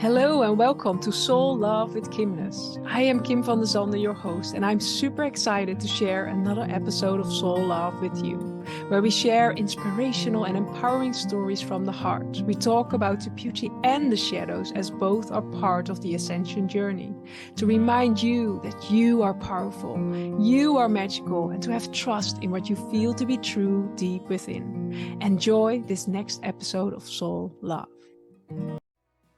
Hello and welcome to Soul Love with Kimness. I am Kim van der Zande, your host, and I'm super excited to share another episode of Soul Love with you, where we share inspirational and empowering stories from the heart. We talk about the beauty and the shadows as both are part of the ascension journey, to remind you that you are powerful, you are magical, and to have trust in what you feel to be true deep within. Enjoy this next episode of Soul Love.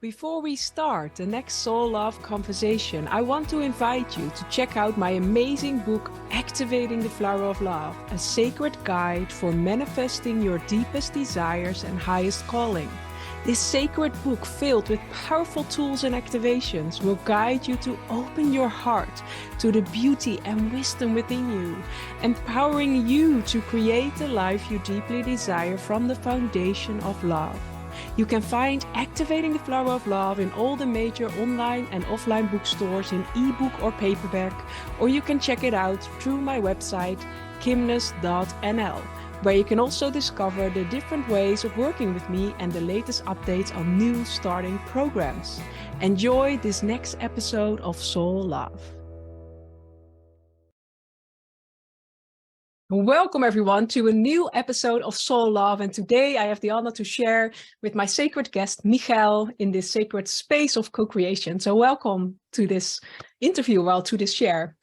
Before we start the next Soul Love conversation, I want to invite you to check out my amazing book, Activating the Flower of Love, a sacred guide for manifesting your deepest desires and highest calling. This sacred book, filled with powerful tools and activations, will guide you to open your heart to the beauty and wisdom within you, empowering you to create the life you deeply desire from the foundation of love. You can find Activating the Flower of Love in all the major online and offline bookstores in ebook or paperback, or you can check it out through my website, kimness.nl, where you can also discover the different ways of working with me and the latest updates on new starting programs. Enjoy this next episode of Soul Love. Welcome everyone to a new episode of Soul Love, and today I have the honor to share with my sacred guest Michal in this sacred space of co-creation. So welcome to this interview, to this share.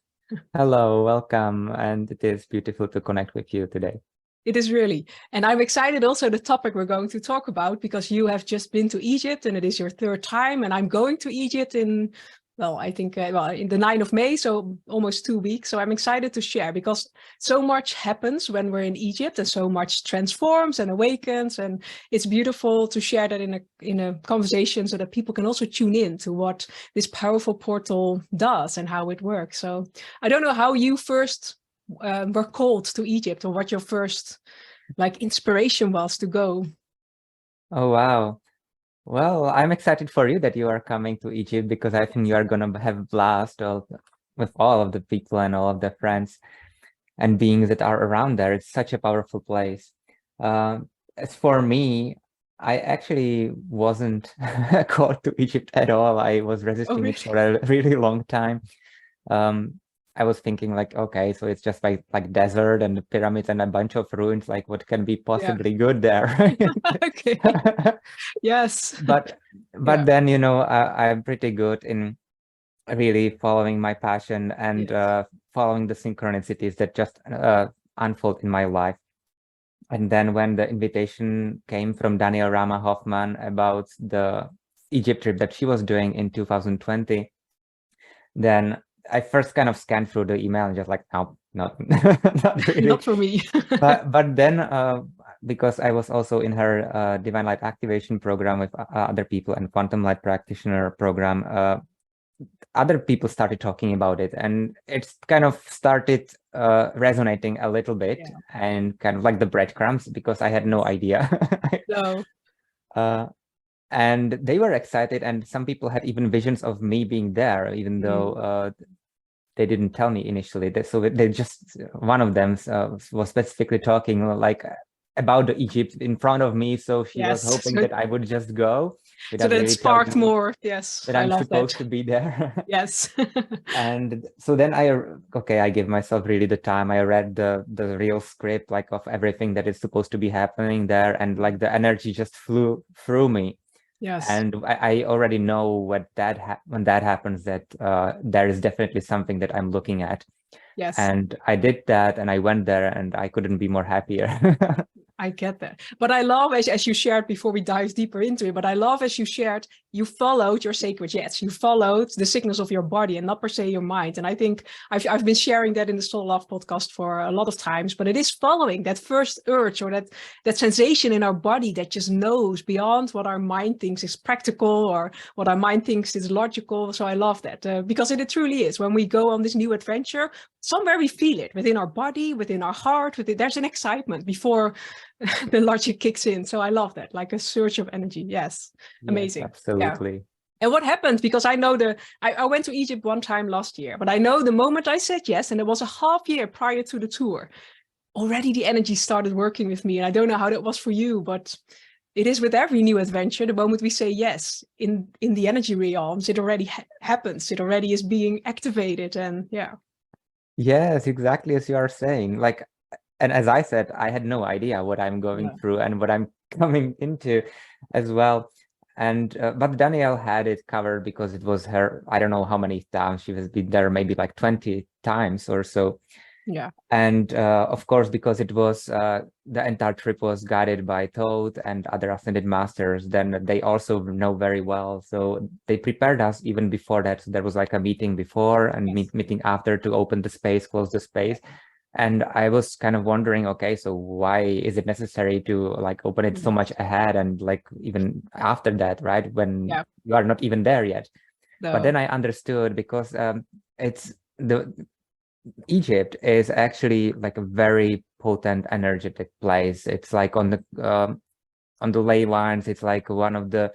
Hello, welcome, and it is beautiful to connect with you today. It is really, and I'm excited also the topic we're going to talk about, because you have just been to Egypt and it is your third time, and I'm going to Egypt in in the 9th of May, so almost 2 weeks. So I'm excited to share, because so much happens when we're in Egypt and so much transforms and awakens, and it's beautiful to share that in a conversation so that people can also tune in to what this powerful portal does and how it works. So I don't know how you first were called to Egypt, or what your first inspiration was to go. Oh, wow. Well, I'm excited for you that you are coming to Egypt, because I think you are going to have a blast with all of the people and all of the friends and beings that are around there. It's such a powerful place. As for me, I actually wasn't called to Egypt at all. I was resisting it for a really long time. I was thinking okay, so it's just like desert and the pyramids and a bunch of ruins. Like, what can be possibly good there? Okay. Yes. But then, I'm pretty good in really following my passion and following the synchronicities that just unfold in my life. And then when the invitation came from Daniel Rama Hoffman about the Egypt trip that she was doing in 2020, then I first kind of scanned through the email and just no, not really. Not for me. but then because I was also in her Divine Light Activation program with other people, and Quantum Light Practitioner program, other people started talking about it, and it's kind of started resonating a little bit, and kind of like the breadcrumbs, because I had no idea. No. And they were excited, and some people had even visions of me being there, even though they didn't tell me initially. So they just, one of them was specifically talking about the Egypt in front of me. So she was hoping that I would just go. So that really sparked more. Yes, that I'm supposed to be there. Yes. And so then I gave myself really the time. I read the real script, of everything that is supposed to be happening there, and the energy just flew through me. Yes. And I already know when that happens, that there is definitely something that I'm looking at. Yes. And I did that, and I went there, and I couldn't be more happier. I get that. But I love, as you shared before we dive deeper into it, but I love, as you shared, you followed your sacred yes. You followed the signals of your body and not per se your mind. And I think I've been sharing that in the Soul Love podcast for a lot of times, but it is following that first urge, or that sensation in our body that just knows beyond what our mind thinks is practical or what our mind thinks is logical. So I love that because it truly is. When we go on this new adventure, somewhere we feel it within our body, within our heart, there's an excitement before the logic kicks in. So I love that, like a surge of energy. Yes. Amazing. Yes, absolutely. Yeah. And what happened, because I know I went to Egypt one time last year, but I know the moment I said yes, and it was a half year prior to the tour, already the energy started working with me. And I don't know how that was for you, but it is with every new adventure. The moment we say yes in the energy realms, it already happens. It already is being activated, and yeah. Yes, exactly as you are saying. Like, and as I said, I had no idea what I'm going through and what I'm coming into as well. And but Danielle had it covered because it was her, I don't know how many times she has been there, maybe like 20 times or so. Yeah. And of course, because it was the entire trip was guided by Toad and other ascended masters, then they also know very well. So they prepared us even before that. So there was like a meeting before and meeting after to open the space, close the space. And I was kind of wondering, okay, so why is it necessary to like open it so much ahead and like even after that, right? When you are not even there yet. No. But then I understood because it's Egypt is actually like a very potent, energetic place. It's like on the ley lines. It's like one of the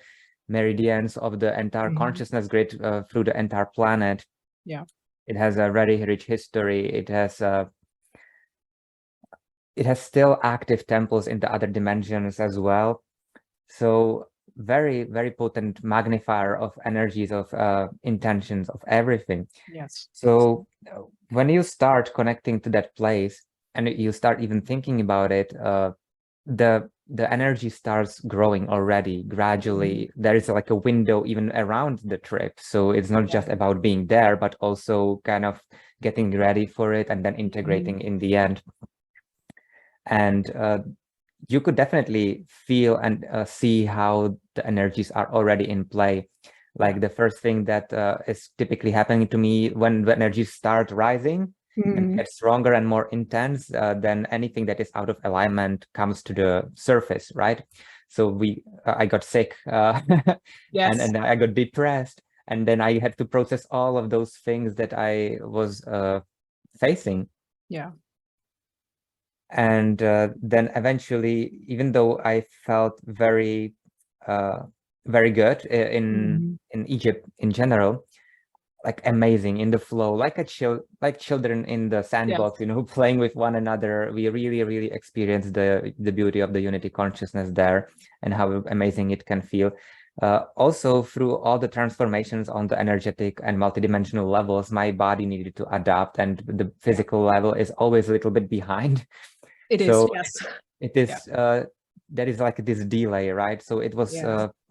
meridians of the entire consciousness grid through the entire planet. Yeah, it has a very rich history. It has still active temples in the other dimensions as well. So very, very potent magnifier of energies, of intentions, of everything. Yes. So when you start connecting to that place and you start even thinking about it, the energy starts growing already gradually. There is like a window even around the trip. So it's not just about being there, but also kind of getting ready for it and then integrating in the end. And you could definitely feel and see how the energies are already in play. Like the first thing that is typically happening to me when the energies start rising and get stronger and more intense, then anything that is out of alignment comes to the surface, right? So I got sick and I got depressed, and then I had to process all of those things that I was facing. Yeah. And then eventually, even though I felt very, very good in Egypt in general, like amazing in the flow, like children in the sandbox, you know, playing with one another. We really, really experienced the beauty of the unity consciousness there and how amazing it can feel. Also, through all the transformations on the energetic and multidimensional levels, my body needed to adapt, and the physical level is always a little bit behind. It is, yes. It is, there is like this delay, right? So it was,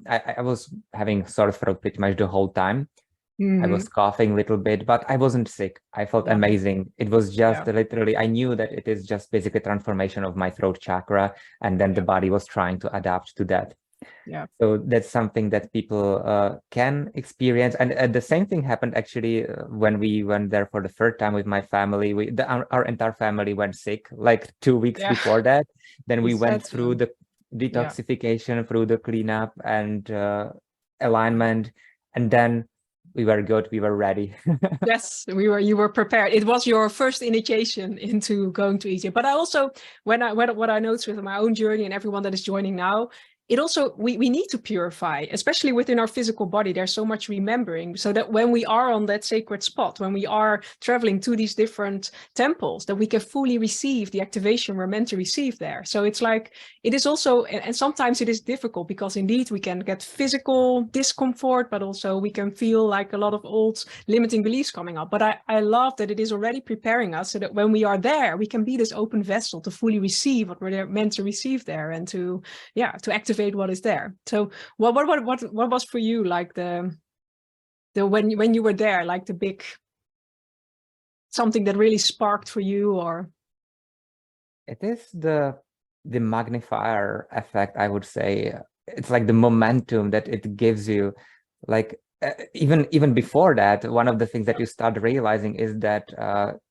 I was having sore throat pretty much the whole time. I was coughing a little bit, but I wasn't sick. I felt amazing. It was just literally, I knew that it is just basically transformation of my throat chakra, and then the body was trying to adapt to that. Yeah. So that's something that people can experience. And the same thing happened actually when we went there for the third time with my family. Our entire family went sick like 2 weeks before that. Then we went through the detoxification, through the cleanup and alignment, and then we were good. We were ready. Yes, you were prepared. It was your first initiation into going to Egypt. But I also, what I noticed with my own journey and everyone that is joining now, it also, we need to purify, especially within our physical body. There's so much remembering, so that when we are on that sacred spot, when we are traveling to these different temples, that we can fully receive the activation we're meant to receive there. So it's like, it is also, and sometimes it is difficult because indeed we can get physical discomfort, but also we can feel like a lot of old limiting beliefs coming up. But I love that it is already preparing us so that when we are there, we can be this open vessel to fully receive what we're meant to receive there, and to activate what is there. So what was for you like the when you were there, like the big something that really sparked for you? Or it is the magnifier effect, I would say. It's like the momentum that it gives you. Like even before that, one of the things that you start realizing is that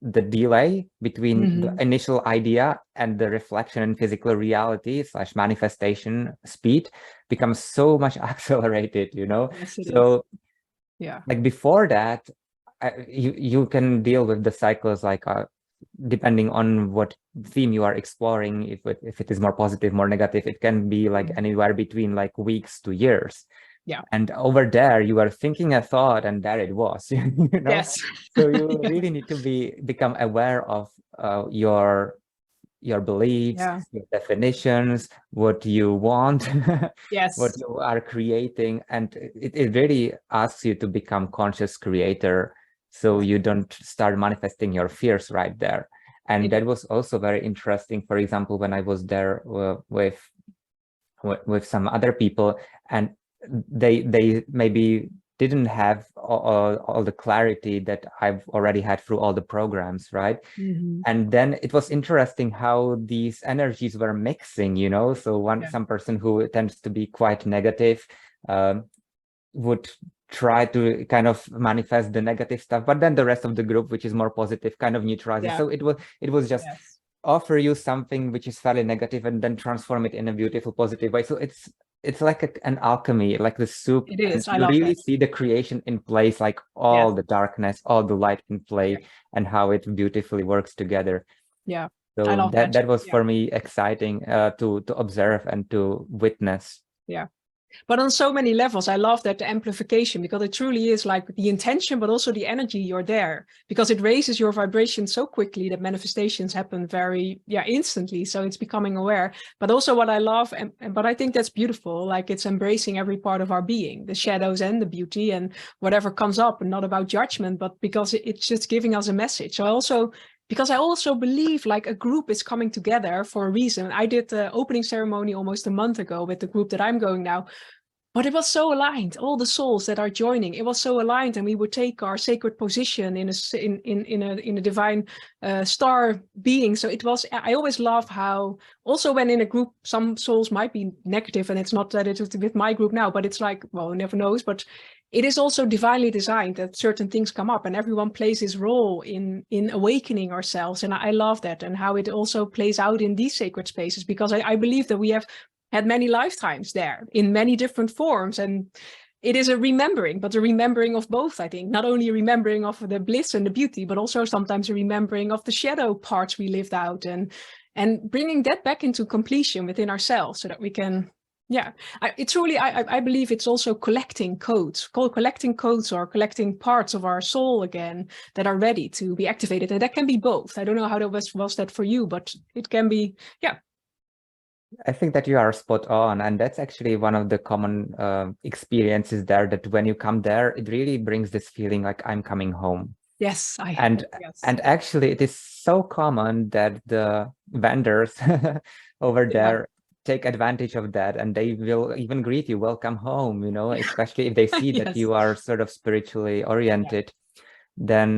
the delay between the initial idea and the reflection in physical reality / manifestation speed becomes so much accelerated, you know? yes, So yeah, like before that, you can deal with the cycles like depending on what theme you are exploring. If it is more positive, more negative, it can be like anywhere between like weeks to years. Yeah. And over there, you were thinking a thought, and there it was. You know? Yes. So you really need to become aware of your your beliefs, Yeah. your definitions, what you want, Yes. what you are creating. And it really asks you to become conscious creator, so you don't start manifesting your fears right there. And that was also very interesting. For example, when I was there with some other people, and they maybe didn't have all the clarity that I've already had through all the programs, right? Mm-hmm. And then it was interesting how these energies were mixing, you know. So some person who tends to be quite negative would try to kind of manifest the negative stuff, but then the rest of the group, which is more positive, kind of neutralizes. So it was just offer you something which is fairly negative and then transform it in a beautiful, positive way. So it's like an alchemy, like the soup. It is. And you really see the creation in place, like all the darkness, all the light in play, and how it beautifully works together. Yeah. So I love that was for me exciting to observe and to witness. Yeah. But on so many levels, I love that, the amplification, because it truly is like the intention, but also the energy you're there, because it raises your vibration so quickly that manifestations happen very, instantly. So it's becoming aware. But also what I love, but I think that's beautiful, like it's embracing every part of our being, the shadows and the beauty and whatever comes up, and not about judgment, but because it's just giving us a message. So because I also believe like a group is coming together for a reason. I did the opening ceremony almost a month ago with the group that I'm going now, but it was so aligned. All the souls that are joining, it was so aligned, and we would take our sacred position in a divine star being. So it was. I always love how also when in a group, some souls might be negative, and it's not that it's with my group now, but it's like, well, who never knows, but it is also divinely designed that certain things come up, and everyone plays his role in awakening ourselves. And I love that, and how it also plays out in these sacred spaces, because I believe that we have had many lifetimes there in many different forms. And it is a remembering, but a remembering of both, I think. Not only a remembering of the bliss and the beauty, but also sometimes a remembering of the shadow parts we lived out, and bringing that back into completion within ourselves, so that we can, I believe it's also collecting codes or collecting parts of our soul again that are ready to be activated. And that can be both. I don't know how that was that for you, but it can be, I think that you are spot on, and that's actually one of the common experiences there, that when you come there, it really brings this feeling like I'm coming home. Yes, and actually it is so common that the vendors over there take advantage of that, and they will even greet you, welcome home, you know, especially if they see that you are sort of spiritually oriented. Then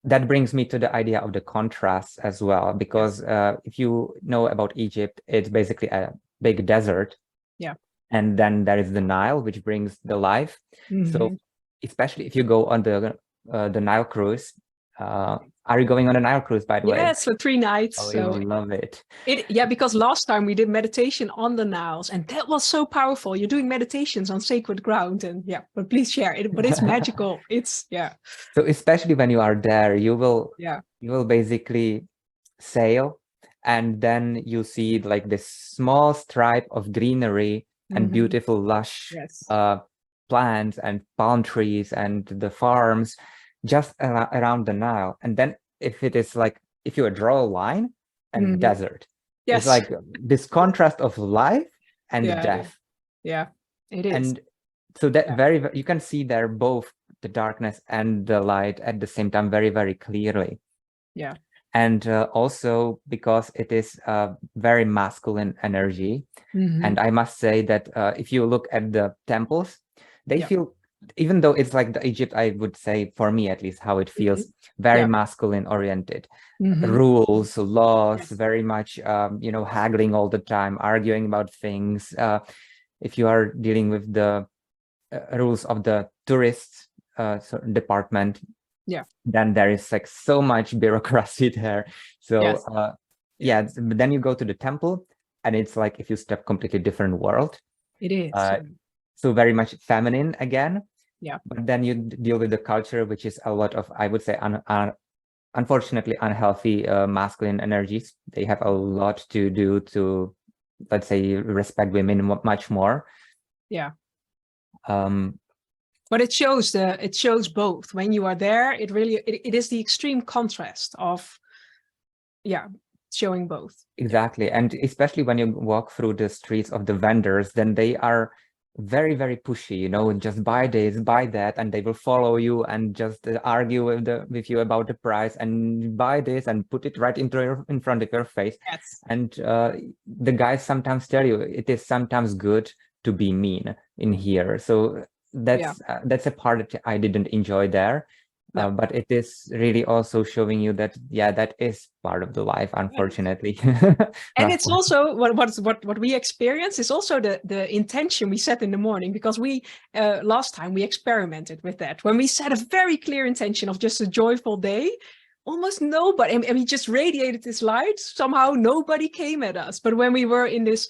that brings me to the idea of the contrast as well, because if you know about Egypt, it's basically a big desert. And then there is the Nile, which brings the life. So especially if you go on the Nile cruise, are you going on a Nile cruise, by the way? Yes, for 3 nights. Oh, so you love it. Because last time we did meditation on the Niles, and that was so powerful. You're doing meditations on sacred ground, and but please share it. But it's magical. It's So especially when you are there, you will basically sail, and then you see like this small stripe of greenery and beautiful lush plants and palm trees and the farms just around the Nile. And then if you draw a line and desert, it's like this contrast of life and death. It is. And so that you can see there both the darkness and the light at the same time very, very clearly. And also because it is a very masculine energy. And I must say that if you look at the temples, they feel, even though it's like the Egypt, I would say, for me at least, how it feels, very masculine oriented. Rules, laws, very much, haggling all the time, arguing about things. If you are dealing with the rules of the tourist department, then there is like so much bureaucracy there. So then you go to the temple, and it's like if you step completely different world. It is. So very much feminine again. But then you deal with the culture, which is a lot of, I would say, unfortunately unhealthy masculine energies. They have a lot to do to, let's say, respect women much more. But it shows both. When you are there, it really it is the extreme contrast of showing both. Exactly. And especially when you walk through the streets of the vendors, then they are very, very pushy, you know, just buy this, buy that, and they will follow you and just argue with you about the price, and buy this and put it right in front of your face. Yes. And the guys sometimes tell you it is sometimes good to be mean in here. So that's a part that I didn't enjoy there. No. But it is really also showing you that, yeah, that is part of the life, unfortunately. And it's also what we experience is also the intention we set in the morning, because we last time we experimented with that when we set a very clear intention of just a joyful day. Almost nobody, and we just radiated this light. Somehow nobody came at us. But when we were in this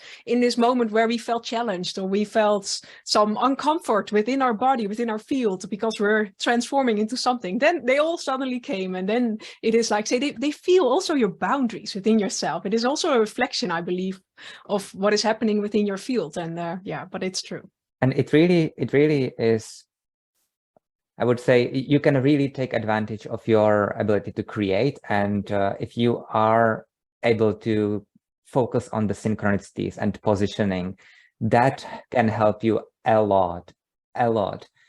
moment where we felt challenged, or we felt some uncomfort within our body, within our field, because we're transforming into something, then they all suddenly came. And then it is like, say, they feel also your boundaries within yourself. It is also a reflection, I believe, of what is happening within your field. And but it's true. And it really is, I would say, you can really take advantage of your ability to create. And if you are able to focus on the synchronicities and positioning, that can help you a lot.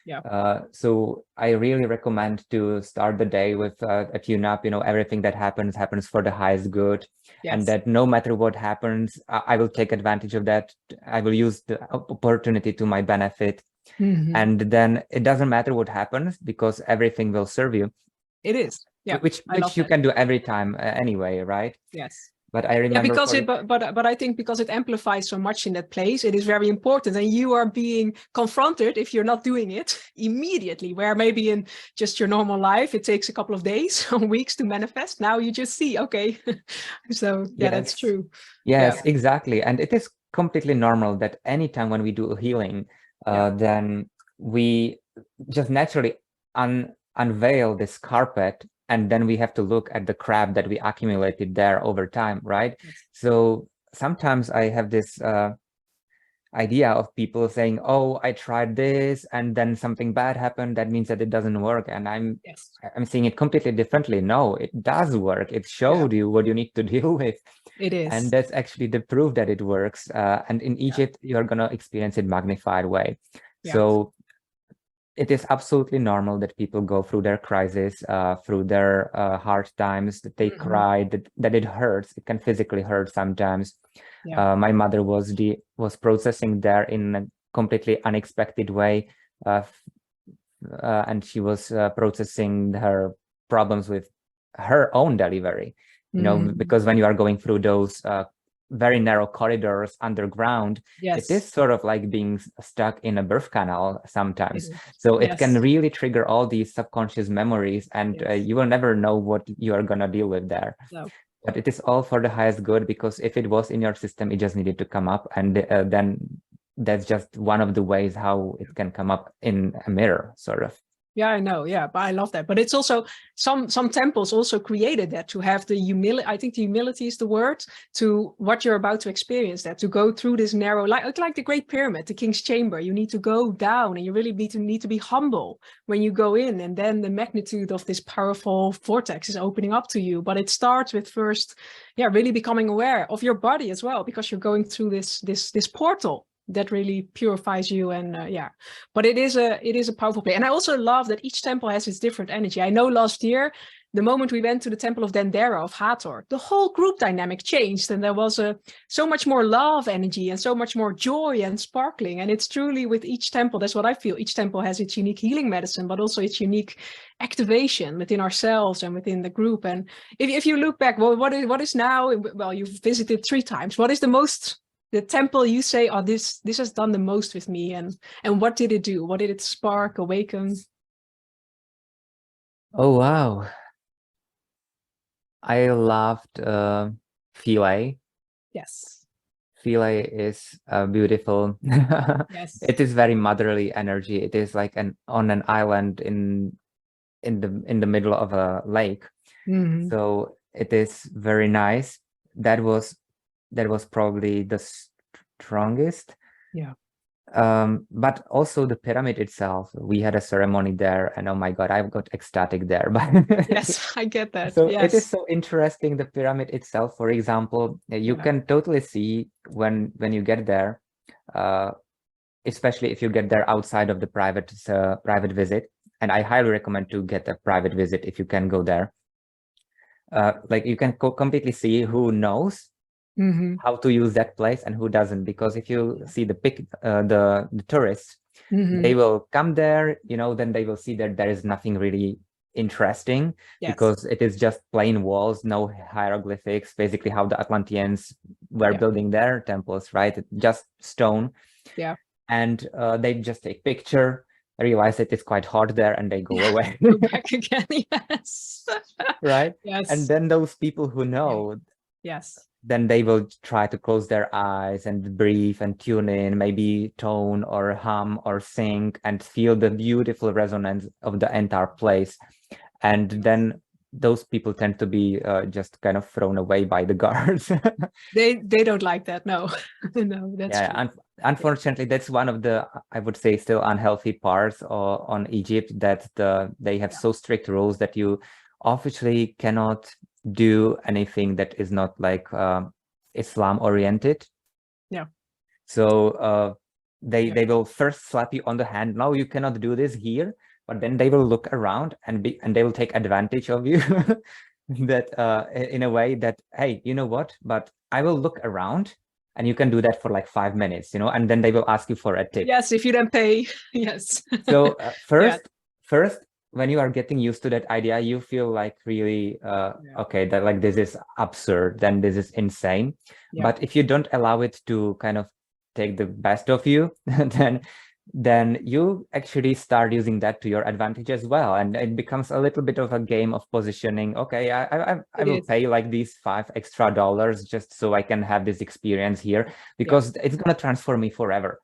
Yeah. So I really recommend to start the day with a tune-up, you know, everything that happens for the highest good. Yes. And that no matter what happens, I will take advantage of that. I will use the opportunity to my benefit. Mm-hmm. And then it doesn't matter what happens, because everything will serve you. It is, yeah. Which you can do every time anyway, right? Yes. But I remember, because but I think because it amplifies so much in that place, it is very important. And you are being confronted if you're not doing it immediately, where maybe in just your normal life it takes a couple of days or weeks to manifest. Now you just see, okay. So yeah, that's true. Yes, exactly. And it is completely normal that anytime when we do healing, then we just naturally unveil this carpet, and then we have to look at the crap that we accumulated there over time, right? Yes. So sometimes I have this idea of people saying, oh, I tried this and then something bad happened, that means that it doesn't work. And I'm seeing it completely differently. No, it does work. It showed you what you need to deal with. It is. And that's actually the proof that it works. And in Egypt, you're going to experience it magnified way. So it is absolutely normal that people go through their crisis, through their hard times, that they cry, that it hurts. It can physically hurt sometimes. My mother was processing there in a completely unexpected way, and she was processing her problems with her own delivery. You know, because when you are going through those very narrow corridors underground, it is sort of like being stuck in a birth canal sometimes. So it can really trigger all these subconscious memories, and you will never know what you are gonna deal with there. But it is all for the highest good, because if it was in your system, it just needed to come up, and then that's just one of the ways how it can come up in a mirror, sort of. Yeah, I know. Yeah, but I love that. But it's also some temples also created that to have the humility. I think the humility is the word to what you're about to experience. That to go through this narrow, like the Great Pyramid, the King's Chamber. You need to go down, and you really need to be humble when you go in, and then the magnitude of this powerful vortex is opening up to you. But it starts with first, really becoming aware of your body as well, because you're going through this portal that really purifies you. And but it is a powerful place. And I also love that each temple has its different energy. I know last year, the moment we went to the temple of Dendera of Hathor, the whole group dynamic changed, and there was so much more love energy and so much more joy and sparkling. And it's truly with each temple, that's what I feel. Each temple has its unique healing medicine, but also its unique activation within ourselves and within the group. And if you look back, well, what is now, well, you've visited 3 times. What is the temple you say, oh, this has done the most with me, and what did it do? What did it spark, awaken? Oh, wow. I loved Philae. Yes. Philae is beautiful. Yes. It is very motherly energy. It is like on an island in the middle of a lake. So it is very nice. That was probably the strongest. But also the pyramid itself, we had a ceremony there, and oh my God, I got ecstatic there. But Yes, I get that. so it is Yes. so interesting, the pyramid itself. For example, you Yeah. can totally see when you get there, especially if you get there outside of the private visit. And I highly recommend to get a private visit if you can go there. Like you can completely see who knows Mm-hmm. how to use that place and who doesn't. Because if you see the tourists, Mm-hmm. they will come there, then they will see that there is nothing really interesting, Yes. because it is just plain walls, no hieroglyphics, basically how the Atlanteans were Yeah. building their temples, right? Just stone. Yeah. And they just take picture, realize that it's quite hot there, and they go away. Go back again. Yes. Right? Yes. And then those people who know, Yes. then they will try to close their eyes and breathe and tune in, maybe tone or hum or sing, and feel the beautiful resonance of the entire place. And then those people tend to be just kind of thrown away by the guards. They don't like that. No. No, that's true. Unfortunately, that's one of the, I would say, still unhealthy parts on Egypt, that they have so strict rules that you officially cannot do anything that is not like Islam oriented. Yeah. So they will first slap you on the hand. No, you cannot do this here. But then they will look around and they will take advantage of you. That in a way that, hey, you know what? But I will look around, and you can do that for like 5 minutes, and then they will ask you for a tip. Yes, if you don't pay. Yes. So Yeah. first, when you are getting used to that idea, you feel like really okay, that like this is absurd, then this is insane. Yeah. But if you don't allow it to kind of take the best of you, then you actually start using that to your advantage as well, and it becomes a little bit of a game of positioning. Okay, I will pay like these $5 extra just so I can have this experience here, because it's gonna transform me forever.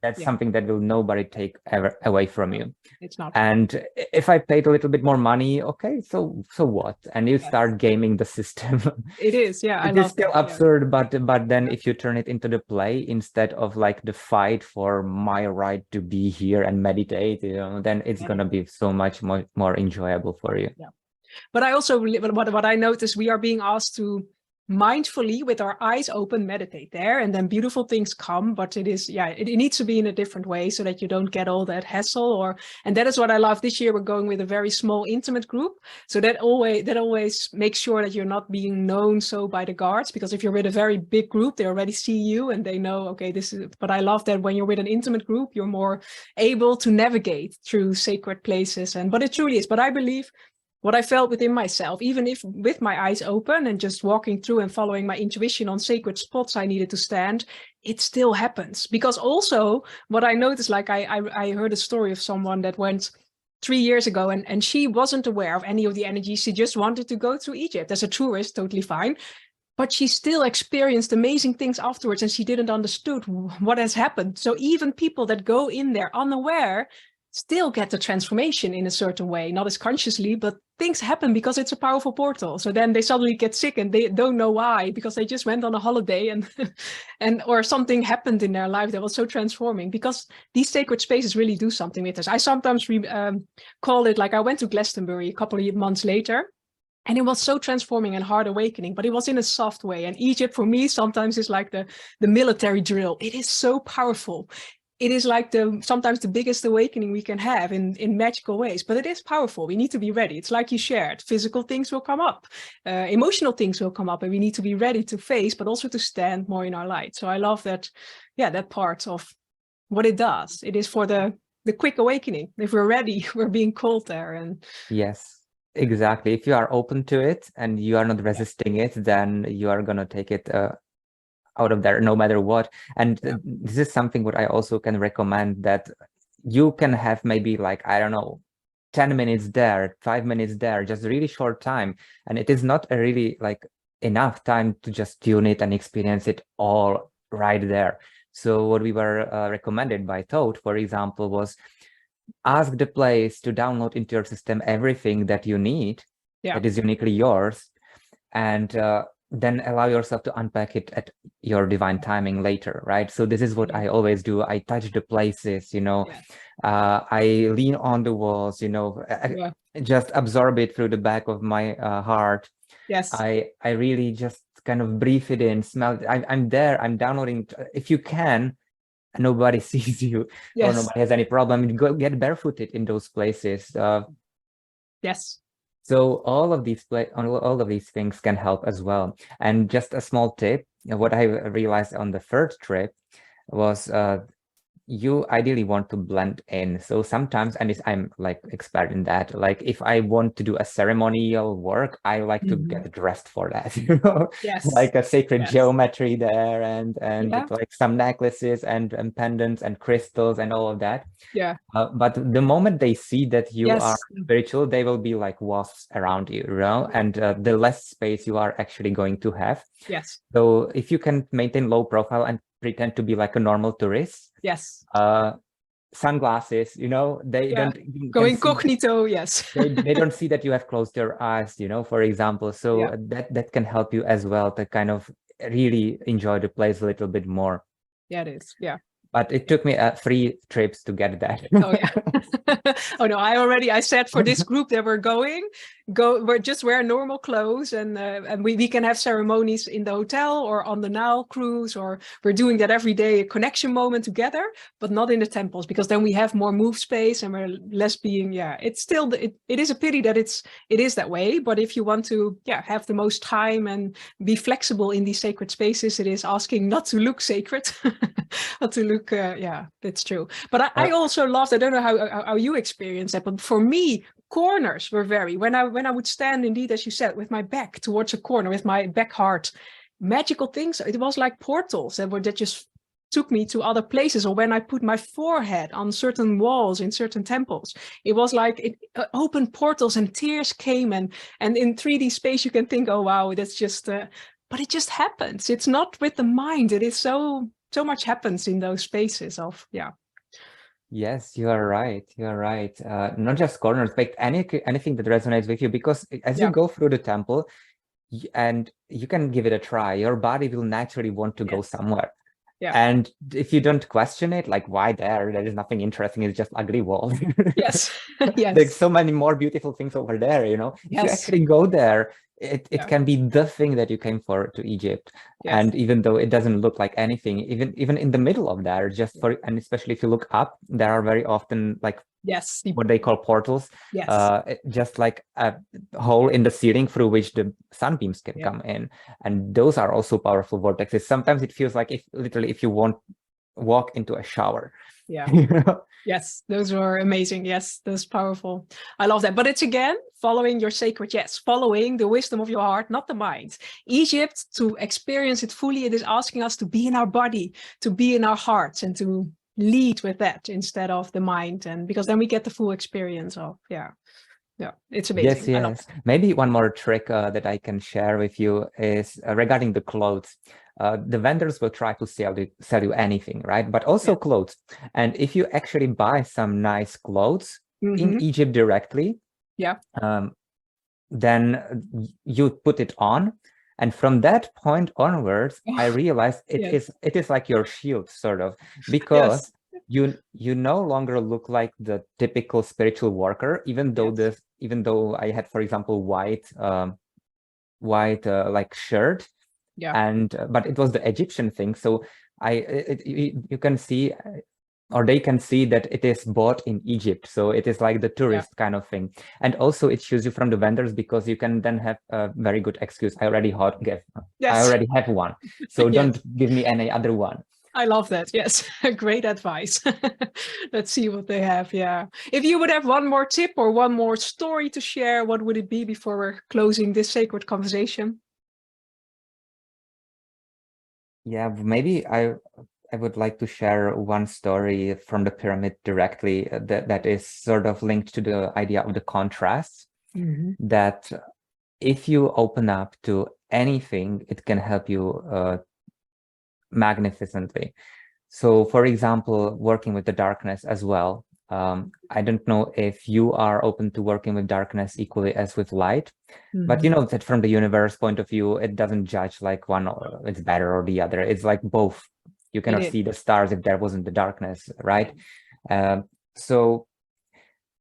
That's something that will nobody take ever away from you. It's not. And if I paid a little bit more money, okay, so what? And you start gaming the system. It is, yeah. It is still absurd, but then if you turn it into the play instead of like the fight for my right to be here and meditate, then it's gonna be so much more enjoyable for you. Yeah. But I also, what I notice, we are being asked to mindfully, with our eyes open, meditate there, and then beautiful things come. But it is, it needs to be in a different way, so that you don't get all that hassle. And that is what I love. This year we're going with a very small, intimate group, so that always makes sure that you're not being known so by the guards, because if you're with a very big group, they already see you and they know, okay, this is. But I love that when you're with an intimate group, you're more able to navigate through sacred places. But it truly is. But I believe what I felt within myself, even if with my eyes open and just walking through and following my intuition on sacred spots I needed to stand, it still happens. Because also what I noticed, like I heard a story of someone that went 3 years ago, and she wasn't aware of any of the energy. She just wanted to go through Egypt as a tourist, totally fine. But she still experienced amazing things afterwards, and she didn't understood what has happened. So even people that go in there unaware still get the transformation in a certain way, not as consciously, but things happen because it's a powerful portal. So then they suddenly get sick and they don't know why, because they just went on a holiday and or something happened in their life that was so transforming, because these sacred spaces really do something with us. I sometimes call it, like, I went to Glastonbury a couple of months later, and it was so transforming and hard awakening, but it was in a soft way. And Egypt for me sometimes is like the military drill. It is so powerful. It is like sometimes the biggest awakening we can have in magical ways, but it is powerful. We need to be ready. It's like you shared, physical things will come up, emotional things will come up, and we need to be ready to face, but also to stand more in our light. So I love that, that part of what it does. It is for the quick awakening. If we're ready, we're being called there. And yes, exactly. If you are open to it and you are not resisting it, then you are gonna take it out of there no matter what. And this is something what I also can recommend, that you can have maybe like, I don't know, 10 minutes there, 5 minutes there, just really short time. And it is not a really like enough time to just tune it and experience it all right there. So what we were recommended by Toad, for example, was ask the place to download into your system everything that you need that is uniquely yours. And then allow yourself to unpack it at your divine timing later, right? So this is what I always do. I touch the places, I lean on the walls, just absorb it through the back of my heart. Yes. I really just kind of breathe it in, smell it. I'm there, I'm downloading. If you can, nobody sees you or nobody has any problem, go get barefooted in those places. Yes. So all of these things can help as well. And just a small tip, what I realized on the third trip was you ideally want to blend in. So sometimes, and I'm like expert in that, like if I want to do a ceremonial work, I like to get dressed for that, like a sacred geometry there and like some necklaces and pendants and crystals and all of that. Yeah. But the moment they see that you are spiritual, they will be like wasps around you, and the less space you are actually going to have. Yes. So if you can maintain low profile and pretend to be like a normal tourist, sunglasses, they don't go incognito. Yes. they don't see that you have closed your eyes, for example. So that can help you as well to kind of really enjoy the place a little bit more. Yeah, it is. Yeah. But it took me 3 trips to get that. Oh yeah. Oh no, I said for this group that we're just wear normal clothes and we can have ceremonies in the hotel or on the Nile cruise, or we're doing that every day, a connection moment together, but not in the temples, because then we have more move space and we're less being, it's still, it is a pity that it is that way. But if you want to, have the most time and be flexible in these sacred spaces, it is asking not to look sacred, not to look, that's true. But I also loved, I don't know how you experience that, but for me, corners were when I would stand, indeed, as you said, with my back towards a corner, with my back heart, magical things. It was like portals that just took me to other places. Or when I put my forehead on certain walls in certain temples, it was like it opened portals and tears came. And in 3D space, you can think, oh wow, that's just. But it just happens. It's not with the mind. It is so much happens in those spaces of Yes, you are right. You are right. Not just corners, but anything that resonates with you, because as you go through the temple and you can give it a try, your body will naturally want to go somewhere. And if you don't question it, like, why there? There is nothing interesting. It's just ugly walls. Yes. There's so many more beautiful things over there, If you actually go there, it can be the thing that you came for to Egypt. And even though it doesn't look like anything, even in the middle of there, and especially if you look up, there are very often like what they call portals, just like a hole in the ceiling through which the sunbeams can come in. And those are also powerful vortexes. Sometimes it feels like if you want walk into a shower. Yes, those were amazing. Yes, that's powerful. I love that. But it's again following your sacred, following the wisdom of your heart, not the mind. Egypt, to experience it fully, it is asking us to be in our body, to be in our hearts, and to lead with that instead of the mind. And because then we get the full experience of it's amazing. Yes. Maybe one more trick that I can share with you is regarding the clothes. The vendors will try to sell you anything, right? But also clothes. And if you actually buy some nice clothes in Egypt directly, then you put it on. And from that point onwards, I realized it is like your shield, sort of, because you no longer look like the typical spiritual worker, even though I had, for example, white like shirt, but it was the Egyptian thing. So you can see, or they can see that it is bought in Egypt. So it is like the tourist kind of thing. And also it shows you from the vendors, because you can then have a very good excuse. I already have one. So don't give me any other one. I love that. Yes, great advice. Let's see what they have. Yeah. If you would have one more tip or one more story to share, what would it be before we're closing this sacred conversation? Yeah, maybe I would like to share one story from the pyramid directly that is sort of linked to the idea of the contrasts, that if you open up to anything, it can help you magnificently. So, for example, working with the darkness as well, I don't know if you are open to working with darkness equally as with light, but you know that from the universe point of view, it doesn't judge like one, it's better or the other. It's like both. You cannot see the stars if there wasn't the darkness, right? So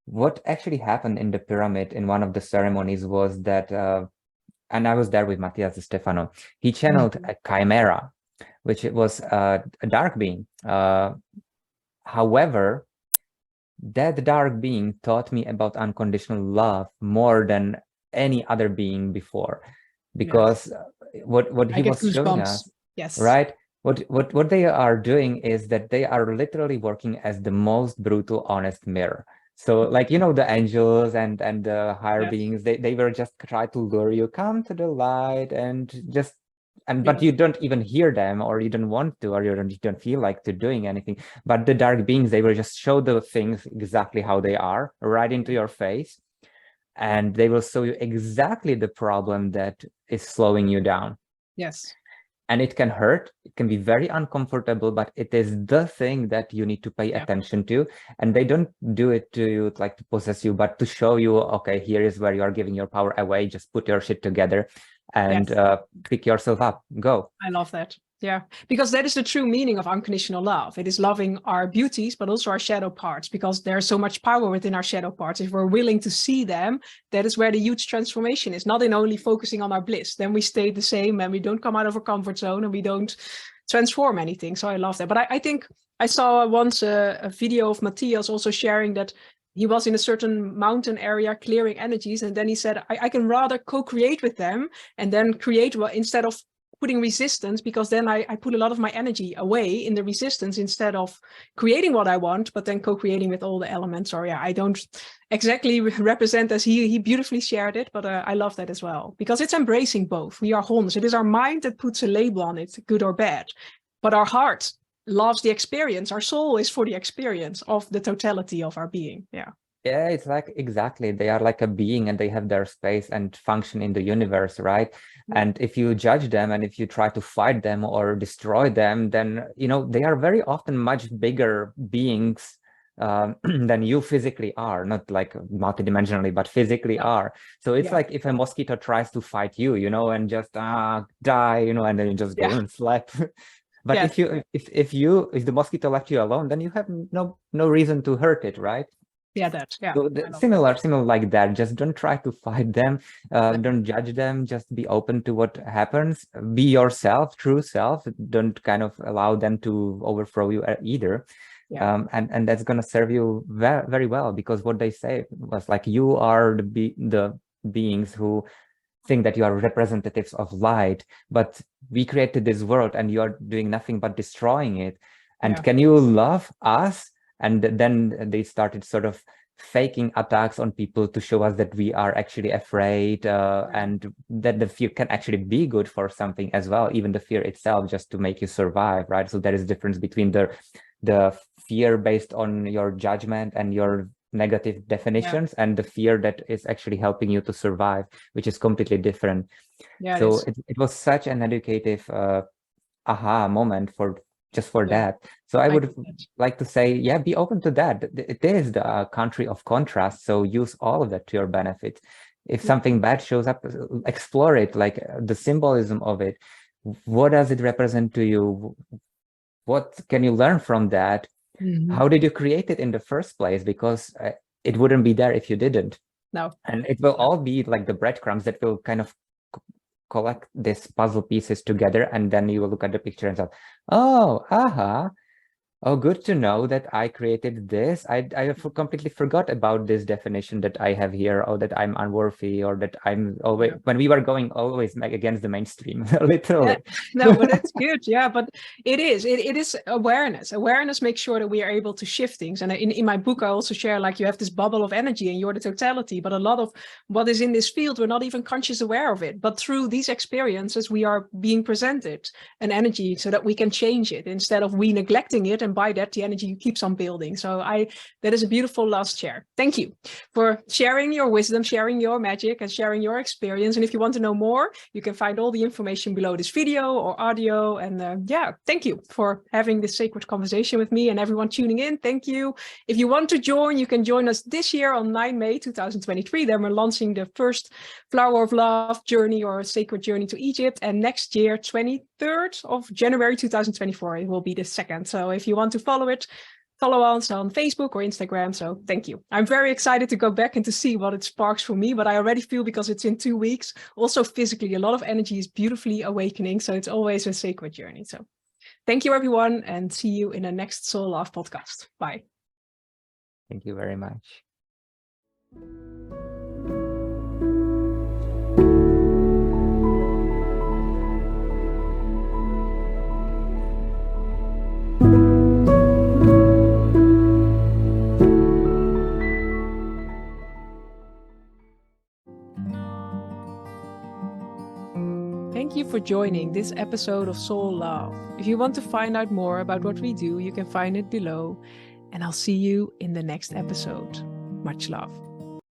what actually happened in the pyramid in one of the ceremonies was that, and I was there with Matthias Stefano, he channeled a chimera, which it was a dark being. However, that dark being taught me about unconditional love more than any other being before, because what he was showing us, right? What they are doing is that they are literally working as the most brutal, honest mirror. So like, you know, the angels and the higher beings, they were just try to lure you, come to the light, and just, but you don't even hear them, or you don't want to, or you don't feel like to doing anything. But the dark beings, they will just show the things exactly how they are right into your face, and they will show you exactly the problem that is slowing you down. And it can hurt, it can be very uncomfortable, but it is the thing that you need to pay attention to. And they don't do it to you like to possess you, but to show you, okay, here is where you are giving your power away, just put your shit together and pick yourself up, go. I love that. Yeah, because that is the true meaning of unconditional love. It is loving our beauties, but also our shadow parts, because there's so much power within our shadow parts. If we're willing to see them, that is where the huge transformation is, not in only focusing on our bliss. Then we stay the same and we don't come out of our comfort zone and we don't transform anything. So I love that. But I think I saw once a video of Matthias also sharing that he was in a certain mountain area clearing energies. And then he said, I can rather co-create with them and then create instead of putting resistance, because then I put a lot of my energy away in the resistance instead of creating what I want, but then co-creating with all the elements. Or I don't exactly represent as he beautifully shared it, but I love that as well, because it's embracing both. We are wholeness. It is our mind that puts a label on it, good or bad, but our heart loves the experience. Our soul is for the experience of the totality of our being. Yeah, it's like, exactly, they are like a being and they have their space and function in the universe, right? And if you judge them and if you try to fight them or destroy them, then, you know, they are very often much bigger beings than you physically are, not like multidimensionally, but physically are. So it's like if a mosquito tries to fight you, you know, and just die, you know, and then you just go and slap. But if the mosquito left you alone, then you have no reason to hurt it, right? So similar like that. Just don't try to fight them, don't judge them, just be open to what happens, be yourself, true self. Don't kind of allow them to overthrow you either. And that's going to serve you very well, because what they say was like, you are the beings who think that you are representatives of light, but we created this world and you are doing nothing but destroying it. And can you love us? And then they started sort of faking attacks on people to show us that we are actually afraid, and that the fear can actually be good for something as well, even the fear itself, just to make you survive, right? So there is a difference between the fear based on your judgment and your negative definitions and the fear that is actually helping you to survive, which is completely different. So it was such an educative aha moment for that. So I would like to say, be open to that. It is the country of contrast, so use all of that to your benefit. If something bad shows up, explore it, like the symbolism of it. What does it represent to you? What can you learn from that? How did you create it in the first place? Because it wouldn't be there if you didn't. And it will all be like the breadcrumbs that will kind of collect these puzzle pieces together, and then you will look at the picture and say, oh, oh, good to know that I created this. I completely forgot about this definition that I have here, or that I'm unworthy, or that I'm always, when we were going always against the mainstream, literally. No, but it's good. But it is awareness. Awareness makes sure that we are able to shift things. And in my book, I also share, like, you have this bubble of energy and you're the totality, but a lot of what is in this field, we're not even conscious aware of it. But through these experiences, we are being presented an energy so that we can change it, instead of we neglecting it and by that the energy keeps on building. So that is a beautiful last share. Thank you for sharing your wisdom, sharing your magic, and sharing your experience. And if you want to know more, you can find all the information below this video or audio. And thank you for having this sacred conversation with me, and everyone tuning in. Thank you. If you want to join, you can join us this year on 9 May 2023. Then we're launching the first Flower of Love journey or sacred journey to Egypt. And next year, 23rd of January 2024, it will be the second. So if you want to follow us on Facebook or Instagram. So thank you. I'm very excited to go back and to see what it sparks for me, but I already feel, because it's in 2 weeks, also physically, a lot of energy is beautifully awakening. So it's always a sacred journey. So thank you, everyone, and see you in the next Soul Love podcast. Bye. Thank you very much. Thank you for joining this episode of Soul Love. If you want to find out more about what we do, you can find it below. And I'll see you in the next episode. Much love.